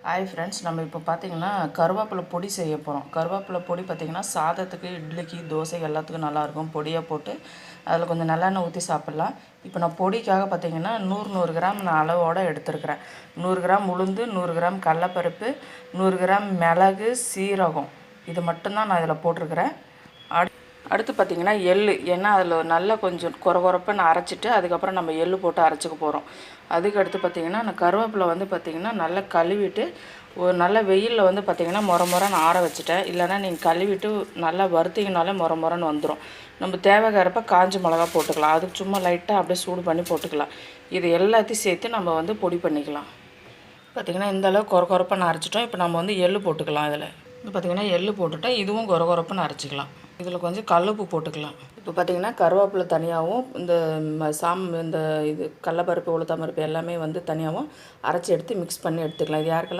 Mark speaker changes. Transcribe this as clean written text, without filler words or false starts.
Speaker 1: Hi friends, நம்ம இப்போ பார்த்திங்கன்னா கருவேப்பிலை பொடி செய்ய போகிறோம். கருவேப்பிலை பொடி பார்த்திங்கன்னா சாதத்துக்கு, இட்லிக்கு, தோசை எல்லாத்துக்கும் நல்லாயிருக்கும். பொடியாக போட்டு அதில் கொஞ்சம் நல்லெண்ணெய் ஊற்றி சாப்பிட்லாம். இப்போ நான் பொடிக்காக பார்த்திங்கன்னா 100 கிராம் நான் அளவோடு எடுத்துருக்கிறேன். 100 கிராம் உளுந்து, 100 கிராம் கடலப்பருப்பு, 100 கிராம் மிளகு, சீரகம், இது மட்டும்தான் நான் இதில் போட்டிருக்கிறேன். அடுத்து பார்த்திங்கன்னா எள்ளு, ஏன்னா அதில் நல்லா கொஞ்சம் கொரகொரப்புன்னு அரைச்சிட்டு அதுக்கப்புறம் நம்ம எள்ளு போட்டு அரைச்சிக்க போகிறோம். அதுக்கு அடுத்து பார்த்திங்கன்னா நான் கருவேப்பிலை வந்து பார்த்திங்கன்னா நல்லா கழுவிட்டு ஒரு நல்ல வெயிலில் வந்து பார்த்திங்கன்னா முறன்னு ஆற வச்சுட்டேன். இல்லைனா நீங்கள் கழுவிட்டு நல்லா வறுத்திங்கனாலே முறன்னு வந்துடும். நம்ம தேவைக்கிறப்ப காஞ்ச மிளகா போட்டுக்கலாம். அதுக்கு சும்மா லைட்டாக அப்படியே சூடு பண்ணி போட்டுக்கலாம். இது எல்லாத்தையும் சேர்த்து நம்ம வந்து பொடி பண்ணிக்கலாம். பார்த்திங்கன்னா இந்தளவு கொரகொரப்பாக அரைச்சிட்டோம். இப்போ நம்ம வந்து எள்ளு போட்டுக்கலாம். இதில் பார்த்திங்கன்னா எள்ளு போட்டுட்டால் இதுவும் கொரகொரப்புன்னு அரைச்சிக்கலாம். இதில் கொஞ்சம் கல்லுப்பு போட்டுக்கலாம். இப்போ பார்த்திங்கன்னா கருவேப்பிலை தனியாகவும் இந்த இந்த இது கடலப்பருப்பு, உளுத்தம்பருப்பு எல்லாமே வந்து தனியாகவும் அரைச்சி எடுத்து மிக்ஸ் பண்ணி எடுத்துக்கலாம். இது யாருக்கெல்லாம்